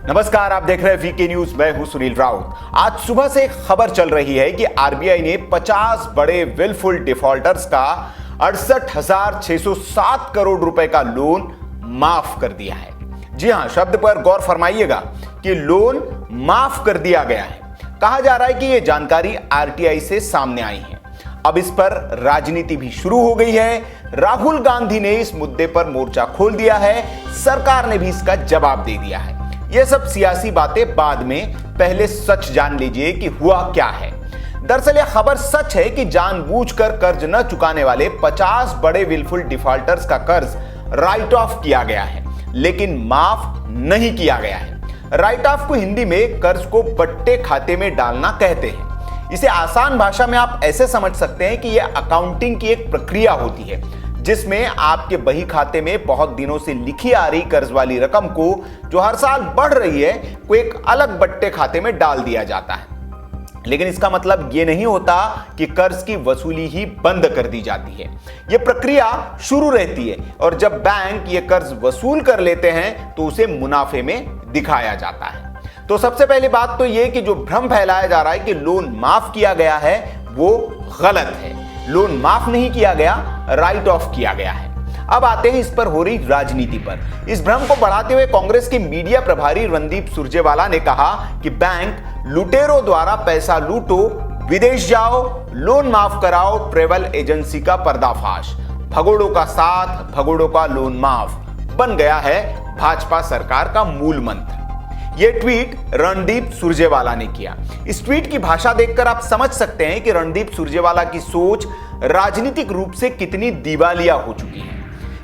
नमस्कार, आप देख रहे हैं वीके न्यूज। मैं हूं सुनील राउत। आज सुबह से एक खबर चल रही है कि आरबीआई ने 50 बड़े विलफुल डिफॉल्टर्स का 68,607 करोड़ रुपए का लोन माफ कर दिया है। जी हां, शब्द पर गौर फरमाइएगा कि लोन माफ कर दिया गया है। कहा जा रहा है कि यह जानकारी आरटीआई से सामने आई है। अब इस पर राजनीति भी शुरू हो गई है। राहुल गांधी ने इस मुद्दे पर मोर्चा खोल दिया है। सरकार ने भी इसका जवाब दे दिया है। यह सब सियासी बातें बाद में, पहले सच जान लीजिए कि हुआ क्या है। दरअसल यह खबर सच है कि जानबूझकर कर्ज न चुकाने वाले 50 बड़े विलफुल डिफॉल्टर्स का कर्ज राइट ऑफ किया गया है, लेकिन माफ नहीं किया गया है। राइट ऑफ को हिंदी में कर्ज को बट्टे खाते में डालना कहते हैं। इसे आसान भाषा में आप ऐसे समझ सकते हैं कि यह अकाउंटिंग की एक प्रक्रिया होती है जिसमें आपके बही खाते में बहुत दिनों से लिखी आ रही कर्ज वाली रकम को, जो हर साल बढ़ रही है, को एक अलग बट्टे खाते में डाल दिया जाता है। लेकिन इसका मतलब यह नहीं होता कि कर्ज की वसूली ही बंद कर दी जाती है। यह प्रक्रिया शुरू रहती है और जब बैंक ये कर्ज वसूल कर लेते हैं तो उसे मुनाफे में दिखाया जाता है। तो सबसे पहली बात तो यह कि जो भ्रम फैलाया जा रहा है कि लोन माफ किया गया है, वो गलत है। लोन माफ नहीं किया गया, राइट ऑफ किया गया है। अब आते हैं इस पर हो रही राजनीति पर। इस भ्रम को बढ़ाते हुए कांग्रेस के मीडिया प्रभारी रणदीप सुरजेवाला ने कहा कि बैंक लुटेरों द्वारा पैसा लूटो, विदेश जाओ, लोन माफ कराओ, ट्रेवल एजेंसी का पर्दाफाश। भगोड़ों का साथ, भगोड़ों का लोन माफ बन गया है भाजपा सरकार का मूल मंत्र। यह ट्वीट रणदीप सुरजेवाला ने किया। इस ट्वीट की भाषा देखकर आप समझ सकते हैं कि रणदीप सुरजेवाला की सोच राजनीतिक रूप से कितनी दिवालिया हो चुकी है।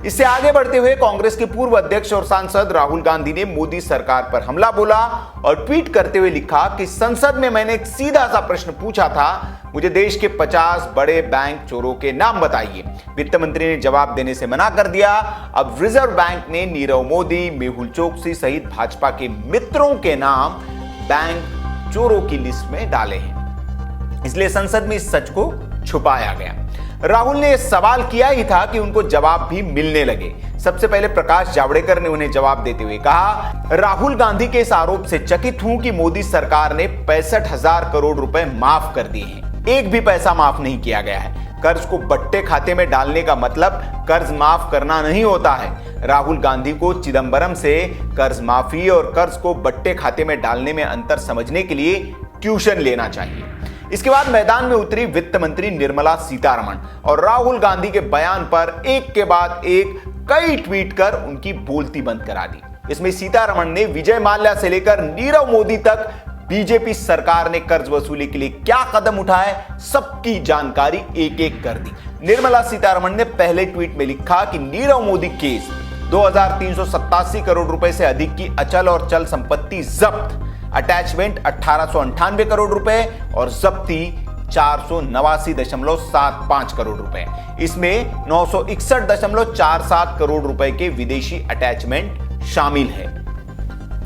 इससे आगे बढ़ते हुए कांग्रेस के पूर्व अध्यक्ष और सांसद राहुल गांधी ने मोदी सरकार पर हमला बोला और ट्वीट करते हुए लिखा कि संसद में मैंने एक सीधा सा प्रश्न पूछा था, मुझे देश के 50 बड़े बैंक चोरों के नाम बताइए। वित्त मंत्री ने जवाब देने से मना कर दिया। अब रिजर्व बैंक ने नीरव मोदी, मेहुल चोकसी सहित भाजपा के मित्रों के नाम बैंक चोरों की लिस्ट में डाले हैं, इसलिए संसद में इस सच को छुपाया गया। राहुल ने यह सवाल किया ही था कि उनको जवाब भी मिलने लगे। सबसे पहले प्रकाश जावड़ेकर ने उन्हें जवाब देते हुए कहा, राहुल गांधी के इस आरोप से चकित हूं कि मोदी सरकार ने 65,000 करोड़ रुपए माफ कर दिए हैं। एक भी पैसा माफ नहीं किया गया है। कर्ज को बट्टे खाते में डालने का मतलब कर्ज माफ करना नहीं होता है। राहुल गांधी को चिदंबरम से कर्ज माफी और कर्ज को बट्टे खाते में डालने में अंतर समझने के लिए ट्यूशन लेना चाहिए। इसके बाद मैदान में उतरी वित्त मंत्री निर्मला सीतारमण और राहुल गांधी के बयान पर एक के बाद एक कई ट्वीट कर उनकी बोलती बंद करा दी। इसमें सीतारमण ने विजय माल्या से लेकर नीरव मोदी तक बीजेपी सरकार ने कर्ज वसूली के लिए क्या कदम उठाए, सबकी जानकारी एक एक कर दी। निर्मला सीतारमण ने पहले ट्वीट में लिखा कि नीरव मोदी केस 2,387 करोड़ रुपए से अधिक की अचल और चल संपत्ति जब्त, अटैचमेंट 1898 करोड़ रुपए और जब्ती 489.75 करोड़ रुपए। इसमें 961.47 करोड़ रुपए के विदेशी अटैचमेंट शामिल है।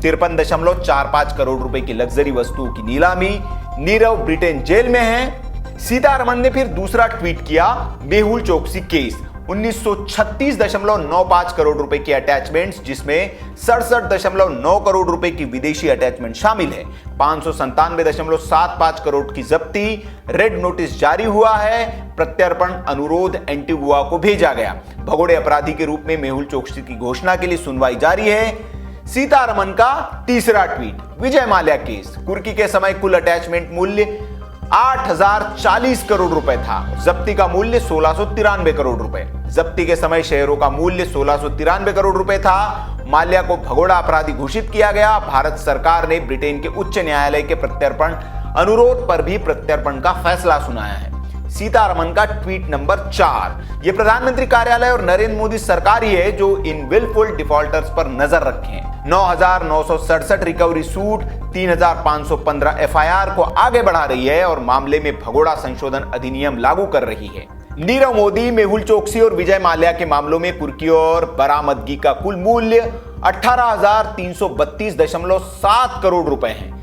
53.45 करोड़ रुपए की लग्जरी वस्तुओं की नीलामी। नीरव ब्रिटेन जेल में है। सीतारमण ने फिर दूसरा ट्वीट किया, मेहुल चोकसी केस 1936.95 करोड़ रुपए के अटैचमेंट्स, जिसमें 67.9 करोड़ रुपए की विदेशी अटैचमेंट शामिल है। 597.75 करोड़ की जब्ती। रेड नोटिस जारी हुआ है। प्रत्यर्पण अनुरोध एंटीगुआ को भेजा गया। भगोड़े अपराधी के रूप में मेहुल चोकसी की घोषणा के लिए सुनवाई जारी है। सीतारमण का तीसरा ट्वीट, विजय माल्या केस, कुर्की के समय कुल अटैचमेंट मूल्य 8,040 करोड़ रुपए था। जब्ती का मूल्य 1,693 करोड़ रुपए। जब्ती के समय शेयरों का मूल्य 1,693 करोड़ रुपए था। माल्या को भगोड़ा अपराधी घोषित किया गया। भारत सरकार ने ब्रिटेन के उच्च न्यायालय के प्रत्यर्पण अनुरोध पर भी प्रत्यर्पण का फैसला सुनाया है। सीतारमण का ट्वीट नंबर 4, यह प्रधानमंत्री कार्यालय और नरेंद्र मोदी सरकार ही है जो इन विलफुल डिफॉल्टर्स पर नजर रखें। 9,967 रिकवरी सूट, 3,515 एफआईआर को आगे बढ़ा रही है और मामले में भगोड़ा संशोधन अधिनियम लागू कर रही है। नीरव मोदी, मेहुल चोकसी और विजय माल्या के मामलों में कुर्की और बरामदगी का कुल मूल्य 18,332.7 करोड़ रुपए है।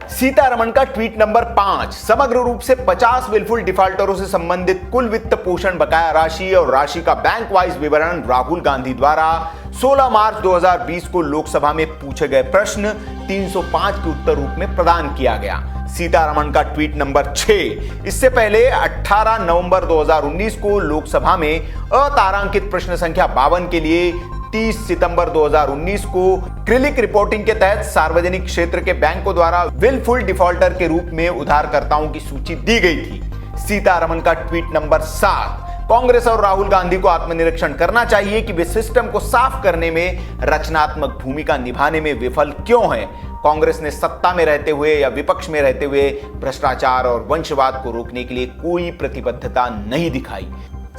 सीतारमण का ट्वीट नंबर 5, समग्र रूप से 50 विलफुल डिफॉल्टरों से संबंधित कुल वित्त पोषण बकाया राशि और राशि का बैंक वाइज विवरण राहुल गांधी द्वारा 16 मार्च 2020 को लोकसभा में पूछे गए प्रश्न 305 के उत्तर रूप में प्रदान किया गया। सीतारमण का ट्वीट नंबर 6। इससे पहले 18 नवंबर 2019 को लोकसभा में अतारांकित प्रश्न संख्या 52 के लिए 30 सितंबर 2019 को क्रिलिक रिपोर्टिंग के तहत सार्वजनिक क्षेत्र के बैंकों द्वारा विलफुल डिफॉल्टर के रूप में उधारकर्ताओं की सूची दी गई थी। सीतारमण का ट्वीट नंबर 7। कांग्रेस और राहुल गांधी को आत्मनिरीक्षण करना चाहिए कि वे सिस्टम को साफ करने में रचनात्मक भूमिका निभाने में विफल क्यों हैं। कांग्रेस ने सत्ता में रहते हुए या विपक्ष में रहते हुए भ्रष्टाचार और वंशवाद को रोकने के लिए कोई प्रतिबद्धता नहीं दिखाई।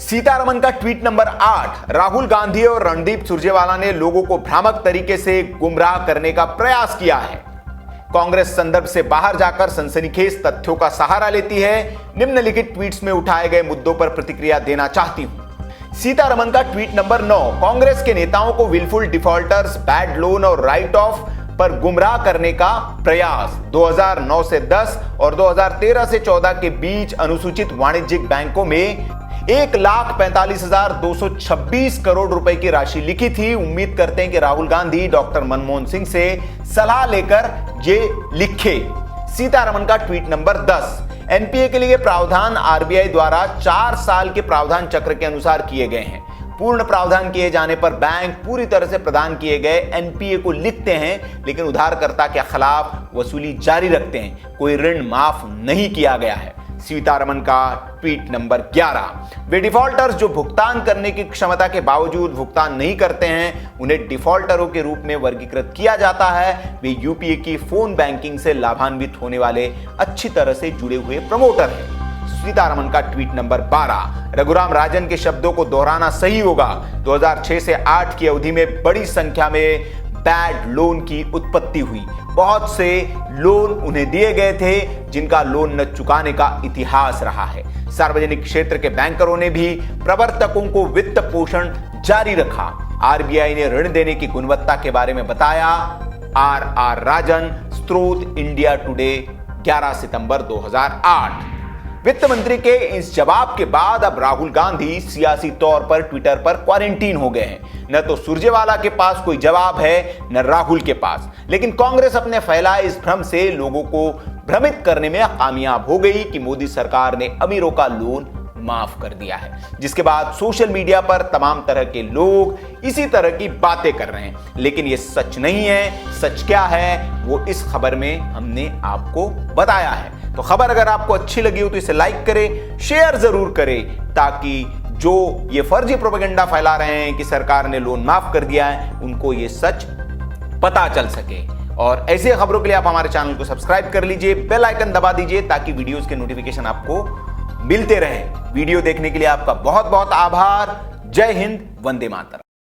सीतारमण का ट्वीट नंबर 8। राहुल गांधी और रणदीप सुरजेवाला ने लोगों को भ्रामक तरीके से गुमराह करने का प्रयास किया है। कांग्रेस संदर्भ से बाहर जाकर सनसनीखेज तथ्यों का सहारा लेती है। निम्नलिखित ट्वीट्स में उठाए गए मुद्दों पर प्रतिक्रिया देना चाहती हूं। सीतारमण का ट्वीट नंबर 9। कांग्रेस के नेताओं को विलफुल डिफॉल्टर्स, बैड लोन और राइट ऑफ पर गुमराह करने का प्रयास। 2009 से 10 और 2013 से 14 के बीच अनुसूचित वाणिज्यिक बैंकों में 1,45,226 करोड़ रुपए की राशि लिखी थी। उम्मीद करते हैं कि राहुल गांधी डॉक्टर मनमोहन सिंह से सलाह लेकर ये लिखे। सीतारमण का ट्वीट नंबर 10। एनपीए के लिए प्रावधान आरबीआई द्वारा 4 साल के प्रावधान चक्र के अनुसार किए गए हैं। पूर्ण प्रावधान किए जाने पर बैंक पूरी तरह से प्रदान किए गए एनपीए को लिखते हैं, लेकिन उधारकर्ता के खिलाफ वसूली जारी रखते हैं। कोई ऋण माफ नहीं किया गया है। सीतारमण का ट्वीट नंबर 11। वे डिफॉल्टर्स जो भुगतान करने की क्षमता के बावजूद भुगतान नहीं करते हैं, उन्हें डिफॉल्टरों के रूप में वर्गीकृत किया जाता है। वे यूपीए की फोन बैंकिंग से लाभान्वित होने वाले अच्छी तरह से जुड़े हुए प्रमोटर हैं। सीतारमण का ट्वीट नंबर 12। रघुराम राजन के शब्दों को दोहराना सही होगा। 2006 से 8 की अवधि में बड़ी संख्या में बैड लोन की उत्पत्ति हुई। बहुत से लोन उन्हें दिए गए थे जिनका लोन न चुकाने का इतिहास रहा है। सार्वजनिक क्षेत्र के बैंकरों ने भी प्रवर्तकों को वित्त पोषण जारी रखा। आरबीआई ने ऋण देने की गुणवत्ता के बारे में बताया। आर राजन, स्रोत इंडिया टुडे, 11 सितंबर 2008। वित्त मंत्री के इस जवाब के बाद अब राहुल गांधी सियासी तौर पर ट्विटर पर क्वारंटीन हो गए हैं। न तो सुरजेवाला के पास कोई जवाब है, न राहुल के पास। लेकिन कांग्रेस अपने फैलाए इस भ्रम से लोगों को भ्रमित करने में कामयाब हो गई कि मोदी सरकार ने अमीरों का लोन माफ कर दिया है, जिसके बाद सोशल मीडिया पर तमाम तरह के लोग इसी तरह की बातें कर रहे हैं। लेकिन यह सच नहीं है। सच क्या है वो इस खबर में हमने आपको बताया है। तो खबर अगर आपको अच्छी लगी हो तो इसे लाइक करें, शेयर जरूर करें, ताकि जो ये फर्जी प्रोपेगेंडा फैला रहे हैं कि सरकार ने लोन माफ कर दिया है, उनको ये सच पता चल सके। और ऐसी खबरों के लिए आप हमारे चैनल को सब्सक्राइब कर लीजिए, बेल आइकन दबा दीजिए ताकि वीडियोस के नोटिफिकेशन आपको मिलते रहे। वीडियो देखने के लिए आपका बहुत बहुत आभार। जय हिंद, वंदे मातरम।